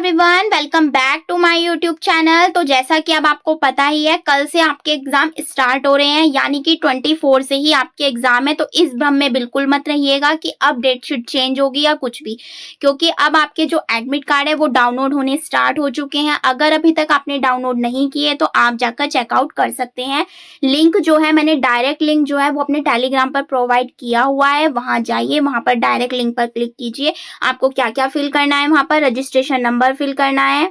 Everyone, welcome back to my YouTube channel. तो जैसा कि अब आपको पता ही है, कल से आपके एग्जाम स्टार्ट हो रहे हैं, यानी कि 24 से ही आपके एग्जाम है। तो इस भ्रम में बिल्कुल मत रहिएगा कि अब डेट शीट चेंज होगी या कुछ भी, क्योंकि अब आपके जो एडमिट कार्ड है वो डाउनलोड होने स्टार्ट हो चुके हैं। अगर अभी तक आपने डाउनलोड नहीं किए तो आप जाकर चेकआउट कर सकते हैं। लिंक जो है, मैंने डायरेक्ट लिंक जो है वो अपने टेलीग्राम पर प्रोवाइड किया हुआ है। वहां जाइए, वहां पर डायरेक्ट लिंक पर क्लिक कीजिए। आपको क्या क्या फिल करना है, वहां पर रजिस्ट्रेशन नंबर फिल करना है,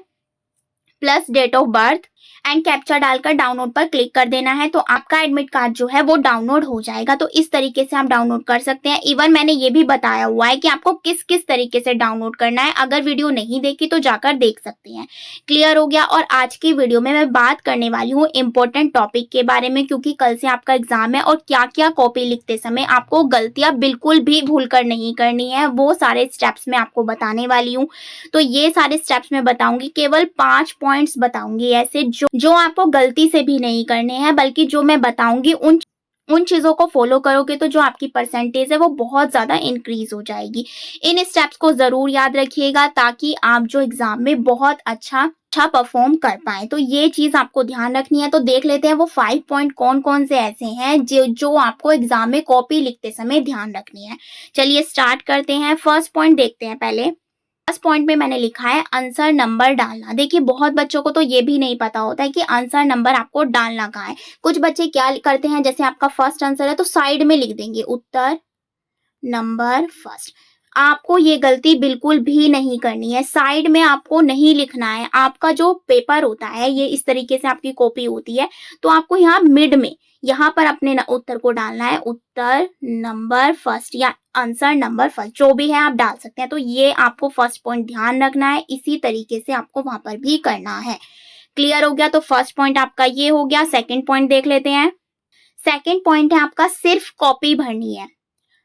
plus date of birth and captcha डालकर डाउनलोड पर क्लिक कर देना है। तो आपका एडमिट कार्ड जो है वो डाउनलोड हो जाएगा। तो इस तरीके से आप डाउनलोड कर सकते हैं। इवन मैंने ये भी बताया हुआ है कि आपको किस किस तरीके से डाउनलोड करना है। अगर वीडियो नहीं देखी तो जाकर देख सकते हैं। क्लियर हो गया। और आज की वीडियो में मैं बात करने वाली हूँ इंपॉर्टेंट टॉपिक के बारे में, क्योंकि कल से आपका एग्जाम है और क्या क्या कॉपी लिखते समय आपको गलतियां बिल्कुल भी भूल कर नहीं करनी है, वो सारे स्टेप्स मैं आपको बताने वाली हूँ। तो ये सारे स्टेप्स मैं बताऊंगी, केवल 5 पॉइंट्स बताऊंगी ऐसे जो आपको गलती से भी नहीं करने हैं, बल्कि जो मैं बताऊंगी उन चीजों को फॉलो करोगे तो जो आपकी परसेंटेज है वो बहुत ज्यादा इंक्रीज हो जाएगी। इन स्टेप्स को जरूर याद रखिएगा ताकि आप जो एग्जाम में बहुत अच्छा परफॉर्म कर पाए। तो ये चीज आपको ध्यान रखनी है। तो देख लेते हैं वो 5 पॉइंट कौन कौन से ऐसे हैं जो आपको एग्जाम में कॉपी लिखते समय ध्यान रखनी है। चलिए स्टार्ट करते हैं। फर्स्ट पॉइंट देखते हैं। पहले फर्स्ट पॉइंट में मैंने लिखा है आंसर नंबर डालना। देखिए, बहुत बच्चों को तो ये भी नहीं पता होता है कि आंसर नंबर आपको डालना कहाँ है। कुछ बच्चे क्या करते हैं, जैसे आपका फर्स्ट आंसर है तो साइड में लिख देंगे उत्तर नंबर फर्स्ट। आपको ये गलती बिल्कुल भी नहीं करनी है। साइड में आपको नहीं लिखना है। आपका जो पेपर होता है, ये इस तरीके से आपकी कॉपी होती है, तो आपको यहाँ मिड में यहाँ पर अपने उत्तर को डालना है। उत्तर नंबर फर्स्ट या आंसर नंबर फर्स्ट, जो भी है आप डाल सकते हैं। तो ये आपको फर्स्ट पॉइंट ध्यान रखना है। इसी तरीके से आपको वहां पर भी करना है। क्लियर हो गया। तो फर्स्ट पॉइंट आपका ये हो गया। सेकेंड पॉइंट देख लेते हैं। सेकेंड पॉइंट है आपका सिर्फ कॉपी भरनी है।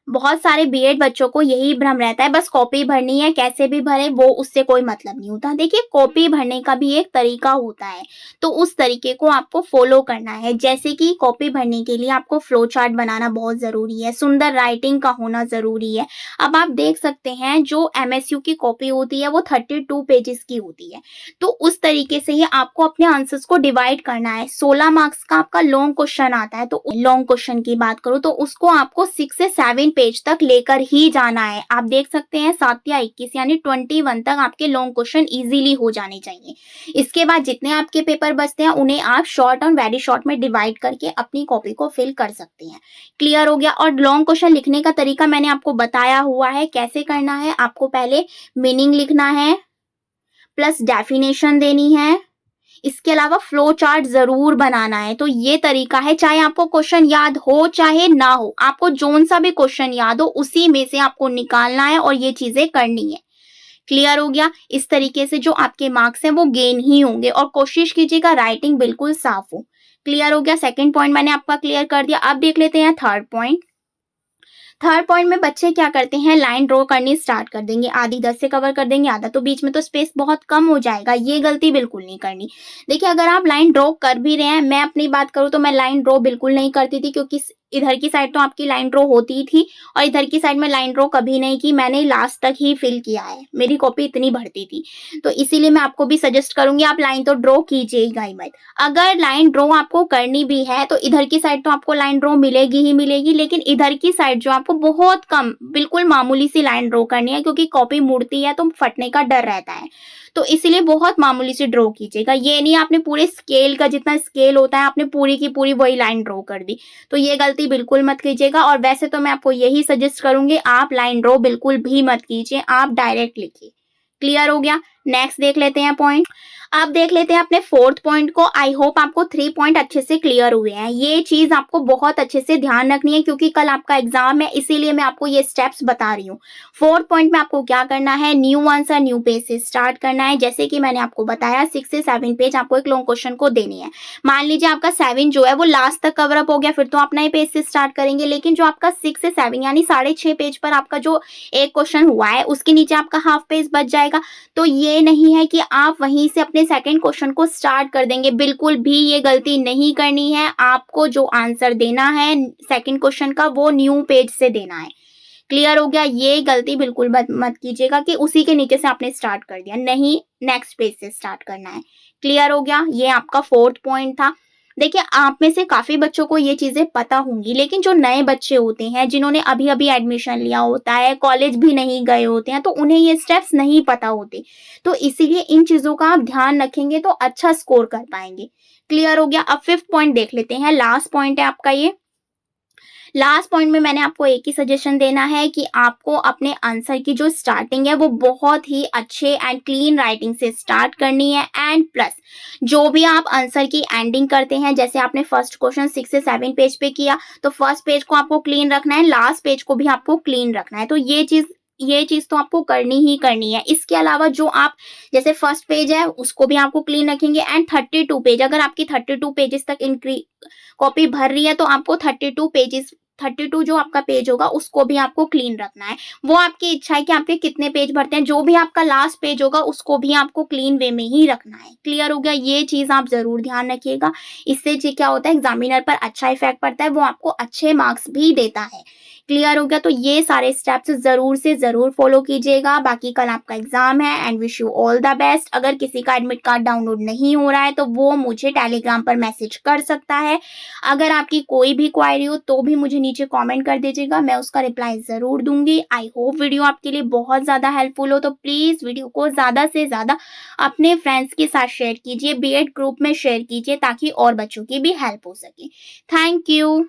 बहुत सारे बीएड बच्चों को यही भ्रम रहता है, बस कॉपी भरनी है, कैसे भी भरे वो उससे कोई मतलब नहीं होता। देखिए, कॉपी भरने का भी एक तरीका होता है, तो उस तरीके को आपको फॉलो करना है। जैसे कि कॉपी भरने के लिए आपको फ्लो चार्ट बनाना बहुत जरूरी है, सुंदर राइटिंग का होना जरूरी है। अब आप देख सकते हैं जो एमएसयू की कॉपी होती है वो 32 पेजेस की होती है। तो उस तरीके से ही आपको अपने आंसर्स को डिवाइड करना है। 16 मार्क्स का आपका लॉन्ग क्वेश्चन आता है, तो लॉन्ग क्वेश्चन की बात करूं तो उसको आपको 6 से 7 पेज तक लेकर ही जाना है। आप देख सकते हैं 7 या 21 यानी 21 तक आपके लॉन्ग क्वेश्चन इजीली हो जाने चाहिए। इसके बाद जितने आपके पेपर बचते हैं उन्हें आप शॉर्ट और वेरी शॉर्ट में डिवाइड करके अपनी कॉपी को फिल कर सकते हैं। क्लियर हो गया। और लॉन्ग क्वेश्चन लिखने का तरीका मैंने आपको बताया हुआ है कैसे करना है। आपको पहले मीनिंग लिखना है, प्लस डेफिनेशन देनी है। इसके अलावा फ्लो चार्ट जरूर बनाना है। तो ये तरीका है, चाहे आपको क्वेश्चन याद हो चाहे ना हो, आपको जोन सा भी क्वेश्चन याद हो उसी में से आपको निकालना है और ये चीजें करनी है। क्लियर हो गया। इस तरीके से जो आपके मार्क्स हैं वो गेन ही होंगे। और कोशिश कीजिएगा राइटिंग बिल्कुल साफ हो। क्लियर हो गया। सेकंड पॉइंट मैंने आपका क्लियर कर दिया। अब देख लेते हैं थर्ड पॉइंट। थर्ड पॉइंट में बच्चे क्या करते हैं, लाइन ड्रॉ करनी स्टार्ट कर देंगे। आधी 10 से कवर कर देंगे, आधा तो बीच में तो स्पेस बहुत कम हो जाएगा। ये गलती बिल्कुल नहीं करनी। देखिए, अगर आप लाइन ड्रॉ कर भी रहे हैं, मैं अपनी बात करूं तो मैं लाइन ड्रॉ बिल्कुल नहीं करती थी, क्योंकि इधर की साइड तो आपकी लाइन ड्रॉ होती थी और इधर की साइड में लाइन ड्रॉ कभी नहीं की। मैंने लास्ट तक ही फिल किया है, मेरी कॉपी इतनी भरती थी। तो इसीलिए मैं आपको भी सजेस्ट करूंगी आप लाइन तो ड्रॉ कीजिएगा ही मत। अगर लाइन ड्रॉ आपको करनी भी है तो इधर की साइड तो आपको लाइन ड्रॉ मिलेगी ही मिलेगी, लेकिन इधर की साइड जो आपको बहुत कम, बिल्कुल मामूली सी लाइन ड्रॉ करनी है, क्योंकि कॉपी मुड़ती है तो फटने का डर रहता है। तो इसीलिए बहुत मामूली सी ड्रॉ कीजिएगा। ये नहीं आपने पूरे स्केल का, जितना स्केल होता है आपने पूरी की पूरी वही लाइन ड्रॉ कर दी, तो ये गलती बिल्कुल मत कीजिएगा। और वैसे तो मैं आपको यही सजेस्ट करूंगी, आप लाइन ड्रॉ बिल्कुल भी मत कीजिए, आप डायरेक्ट लिखिए। क्लियर हो गया। नेक्स्ट देख लेते हैं पॉइंट। अब देख लेते हैं अपने फोर्थ पॉइंट को। आई होप आपको 3 पॉइंट अच्छे से क्लियर हुए हैं। ये चीज आपको बहुत अच्छे से ध्यान रखनी है, क्योंकि कल आपका एग्जाम है, इसीलिए मैं आपको ये स्टेप्स बता रही हूँ। फोर्थ पॉइंट में आपको क्या करना है, न्यू आंसर न्यू पेज से स्टार्ट करना है। जैसे कि मैंने आपको बताया 6 से 7 पेज आपको एक लॉन्ग क्वेश्चन को देनी है। मान लीजिए आपका 7 जो है वो लास्ट तक कवर अप हो गया, फिर तो आप नए पेज से स्टार्ट करेंगे। लेकिन जो आपका 6 से 7 यानी 6.5 पेज पर आपका जो एक क्वेश्चन हुआ है उसके नीचे आपका हाफ पेज बच जाएगा। तो ये नहीं है कि आप वहीं से अपने सेकंड क्वेश्चन को स्टार्ट कर देंगे, बिल्कुल भी ये गलती नहीं करनी है। आपको जो आंसर देना है सेकंड क्वेश्चन का वो न्यू पेज से देना है। क्लियर हो गया? ये गलती बिल्कुल मत कीजिएगा कि उसी के नीचे से आपने स्टार्ट कर दिया, नहीं, नेक्स्ट पेज से स्टार्ट करना है। क्लियर हो गया? ये आपका 4th पॉइंट था। देखिए, आप में से काफ़ी बच्चों को ये चीज़ें पता होंगी, लेकिन जो नए बच्चे होते हैं, जिन्होंने अभी-अभी एडमिशन लिया होता है, कॉलेज भी नहीं गए होते हैं, तो उन्हें ये स्टेप्स नहीं पता होते। तो इसीलिए इन चीज़ों का आप ध्यान रखेंगे तो अच्छा स्कोर कर पाएँगे। क्लियर हो गया? अब 5th पॉइंट देख लेते हैं, लास्ट पॉइंट है आपका ये। लास्ट पॉइंट में मैंने आपको एक ही सजेशन देना है कि आपको अपने आंसर की जो स्टार्टिंग है वो बहुत ही अच्छे एंड क्लीन राइटिंग से स्टार्ट करनी है, एंड प्लस जो भी आप आंसर की एंडिंग करते हैं, जैसे आपने फर्स्ट क्वेश्चन 6 से 7 पेज पे किया, तो फर्स्ट पेज को आपको क्लीन रखना है, लास्ट पेज को भी आपको क्लीन रखना है। तो ये चीज तो आपको करनी ही करनी है। इसके अलावा जो आप, जैसे फर्स्ट पेज है उसको भी आपको क्लीन रखेंगे, एंड 32 पेज, अगर आपकी 32 पेजेस तक कॉपी भर रही है तो आपको 32 जो आपका पेज होगा उसको भी आपको क्लीन रखना है। वो आपकी इच्छा है कि आपके कितने पेज भरते हैं, जो भी आपका लास्ट पेज होगा उसको भी आपको क्लीन वे में ही रखना है। क्लियर हो गया? ये चीज आप जरूर ध्यान रखिएगा। इससे क्या होता है, एग्जामिनर पर अच्छा इफेक्ट पड़ता है, वो आपको अच्छे मार्क्स भी देता है। क्लियर हो गया? तो ये सारे स्टेप्स जरूर से जरूर फॉलो कीजिएगा। बाकी कल आपका एग्जाम है, and wish you all the best. अगर किसी का एडमिट कार्ड डाउनलोड नहीं हो रहा है तो वो मुझे टेलीग्राम पर मैसेज कर सकता है। अगर आपकी कोई भी क्वायरी हो तो भी मुझे नीचे कमेंट कर दीजिएगा, मैं उसका रिप्लाई ज़रूर दूंगी। आई होप वीडियो आपके लिए बहुत ज़्यादा हेल्पफुल हो, तो प्लीज़ वीडियो को ज़्यादा से ज़्यादा अपने फ्रेंड्स के साथ शेयर कीजिए, बीएड ग्रुप में शेयर कीजिए, ताकि और बच्चों की भी हेल्प हो सके। Thank you.